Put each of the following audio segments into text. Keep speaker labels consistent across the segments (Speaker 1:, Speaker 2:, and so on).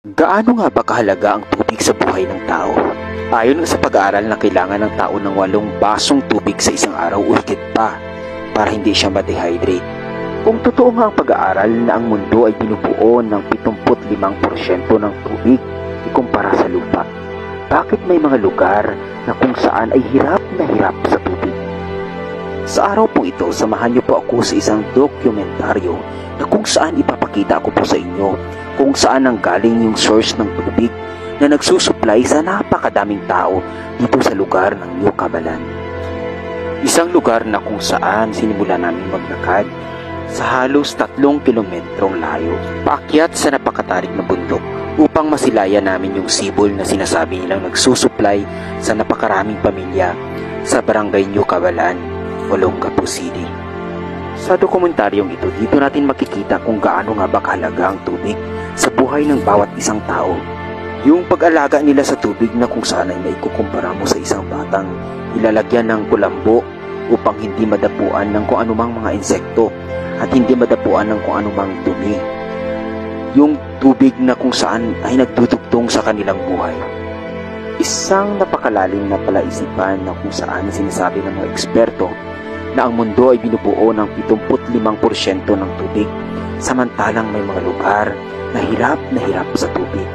Speaker 1: Gaano nga ba kahalaga ang tubig sa buhay ng tao? Ayon sa pag-aaral na kailangan ng tao ng 8 basong tubig sa isang araw o higit pa para hindi siya ma-dehydrate. Kung totoo nga ang pag-aaral na ang mundo ay binubuo ng 75% ng tubig ikumpara sa lupa, bakit may mga lugar na kung saan ay hirap na hirap sa tubig? Sa araw po ito, samahan niyo po ako sa isang dokumentaryo na kung saan ipapakita ko po sa inyo kung saan ang galing yung source ng tubig na nagsusupply sa napakadaming tao dito sa lugar ng New Cabalan. Isang lugar na kung saan sinimula namin maglakad sa halos 3 kilometrong layo, paakyat sa napakatarik na bundok upang masilayan namin yung sibol na sinasabi nilang nagsusupply sa napakaraming pamilya sa barangay New Cabalan, Olongapo City. Sa dokumentaryong ito, dito natin makikita kung gaano nga ba kahalaga ang tubig sa buhay ng bawat isang tao. Yung pag-alaga nila sa tubig na kung saan ay maikukumpara mo sa isang batang ilalagyan ng kulambo upang hindi madapuan ng kung anumang mga insekto at hindi madapuan ng kung anumang dumi. Yung tubig na kung saan ay nagdudugtong sa kanilang buhay. Isang napakalalim na palaisipan na kung saan sinasabi ng mga eksperto na ang mundo ay binubuo ng 75% ng tubig, samantalang may mga lugar na hirap sa tubig.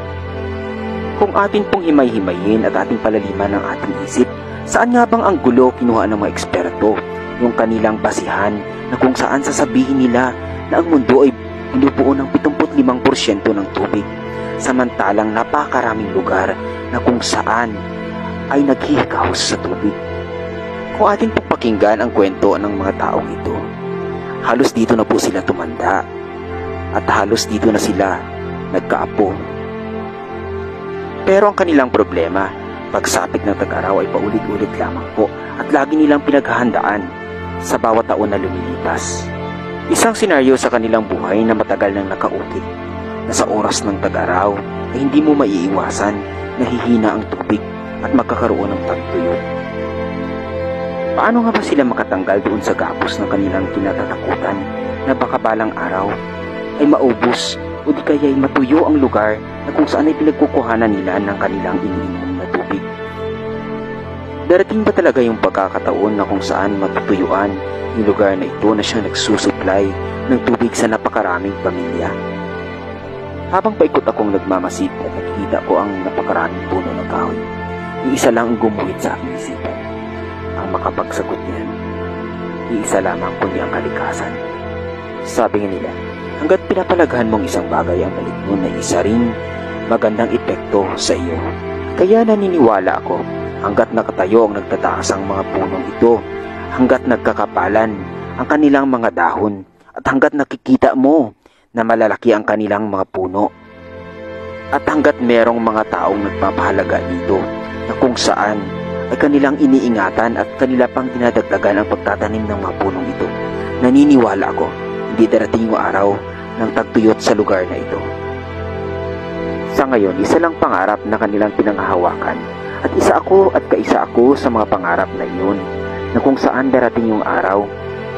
Speaker 1: Kung atin pong himay-himayin at ating palaliman ng ating isip, saan nga bang ang gulo kinuha ng mga eksperto, yung kanilang basihan na kung saan sasabihin nila na ang mundo ay binubuo ng 75% ng tubig, samantalang napakaraming lugar na kung saan ay naghihikahos sa tubig. Kung ating pakinggan ang kwento ng mga taong ito, halos dito na po sila tumanda at halos dito na sila nagkaapo. Pero ang kanilang problema, pagsapit ng tag-araw ay paulit-ulit lamang po at lagi nilang pinaghahandaan sa bawat taon na lumilipas. Isang senaryo sa kanilang buhay na matagal nang nakaulit, na sa oras ng tag-araw ay hindi mo maiiwasan na hihina ang tubig at magkakaroon ng tagtuyot. Paano nga ba sila makatanggal doon sa gapos ng kanilang kinatatakutan na baka balang araw ay maubos o di kaya ay matuyo ang lugar na kung saan ay pinagkukuhanan nila ng kanilang iniinom na tubig? Darating ba talaga yung pagkakataon na kung saan matutuyuan yung lugar na ito na siyang nagsusupply ng tubig sa napakaraming pamilya? Habang paikot akong nagmamasid at nakikita ko ang napakaraming puno ng kahoy, yung isa lang ang gumuhit sa aking isipan. Ang makapagsagot niyan, iisa lamang kundi ang kalikasan. Sabi nga nila, hanggat pinapalagahan mong isang bagay ang balik mo na isa ring magandang epekto sa iyo. Kaya naniniwala ako, hanggat nakatayo ang nagtataas ang mga punong ito, hanggat nagkakapalan ang kanilang mga dahon, at hanggat nakikita mo na malalaki ang kanilang mga puno, at hanggat merong mga taong nagpapahalaga dito na kung saan ay kanilang iniingatan at kanila pang dinadagdagan ang pagtatanim ng mga punong ito, naniniwala ako, hindi darating yung araw ng tagtuyot sa lugar na ito. Sa ngayon, isa lang pangarap na kanilang pinanghahawakan, at isa ako at kaisa ako sa mga pangarap na iyon, na kung saan darating yung araw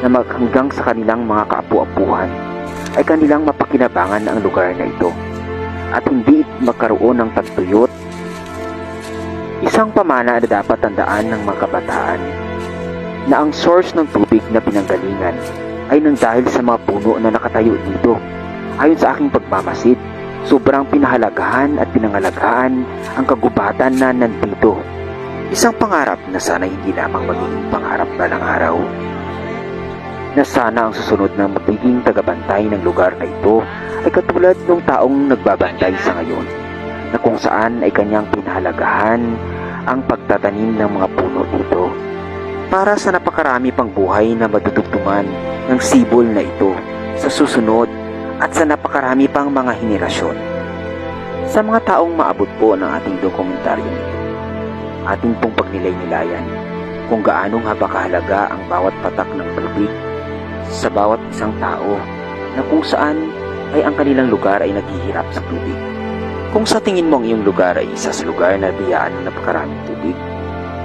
Speaker 1: na hanggang sa kanilang mga kaapu-apuhan ay kanilang mapakinabangan ang lugar na ito, at hindi magkaroon ng tagtuyot. Isang pamana na dapat tandaan ng mga kabataan na ang source ng tubig na pinanggalingan ay nang dahil sa mga puno na nakatayo dito. Ayon sa aking pagmamasid, sobrang pinahalagahan at pinangalagaan ang kagubatan na nandito. Isang pangarap na sana hindi lamang magiging pangarap balang araw, na sana ang susunod na magiging tagabantay ng lugar na ito ay katulad ng taong nagbabantay sa ngayon, na kung saan ay kanyang pinahalagahan ang pagtatanim ng mga puno dito para sa napakarami pang buhay na madudugtungan ng sibol na ito sa susunod at sa napakarami pang mga henerasyon. Sa mga taong maabot po ng ating dokumentaryo ito, ating pong pagnilay-nilayan kung gaano nga ba kahalaga ang bawat patak ng tubig sa bawat isang tao na kung saan ay ang kanilang lugar ay naghihirap sa tubig. Kung sa tingin mo ang iyong lugar ay isa sa lugar na biyaan ng napakaraming tubig,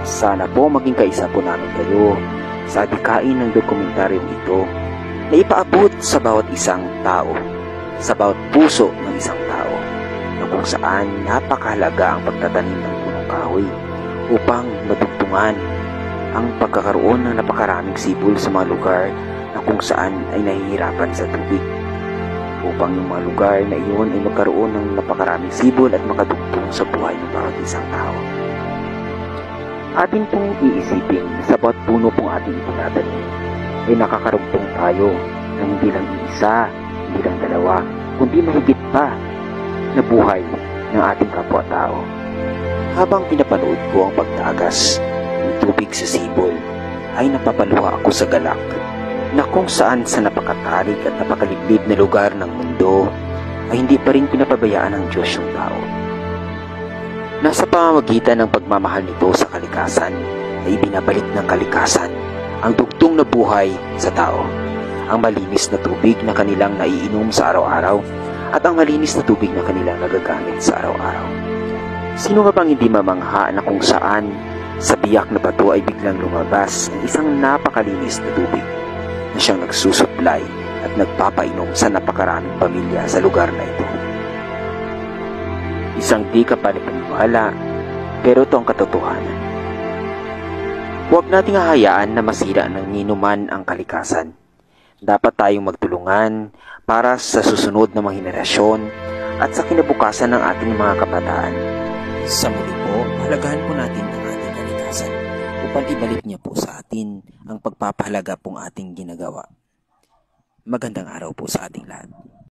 Speaker 1: sana po maging kaisa po namin kayo sa adikain ng dokumentaryong ito na ipaabot sa bawat isang tao, sa bawat puso ng isang tao, na kung saan napakahalaga ang pagtatanim ng punong kahoy upang madugtungan ang pagkakaroon ng napakaraming sibol sa mga lugar na kung saan ay nahihirapan sa tubig. Upang yung mga lugar na iyon ay magkaroon ng napakaraming sibol at makadugtong sa buhay ng bawat isang tao. Atin pong iisipin na sa bawat puno pong ating itinatanim ay nakakarugtong tayo ng hindi lang isa, hindi lang dalawa, kundi mahigit pa na buhay ng ating kapwa-tao. Habang pinapanood ko ang pagtagas ng tubig sa sibol, ay napapaluha ako sa galak na kung saan sa napakatarik at napakaliblib na lugar ng mundo ay hindi pa rin pinapabayaan ng Diyos yung tao. Nasa pamamagitan ng pagmamahal nito sa kalikasan ay binabalik ng kalikasan ang dugtong na buhay sa tao, ang malinis na tubig na kanilang naiinom sa araw-araw at ang malinis na tubig na kanilang nagagamit sa araw-araw. Sino nga bang hindi mamangha na kung saan sa biyak na bato ay biglang lumabas ang isang napakalinis na tubig na siyang nagsusupply at nagpapainom sa napakaraming pamilya sa lugar na ito. Isang di ka panipaniwala, pero ito ang katotohanan. Huwag nating hahayaan na masira ng ninuman ang kalikasan. Dapat tayong magtulungan para sa susunod na mga henerasyon at sa kinabukasan ng ating mga kabataan. Sa muli po, halagahan po natin ang ating kalikasan upang ibalik niya po sa atin ang pagpapahalaga pong ating ginagawa. Magandang araw po sa ating lahat.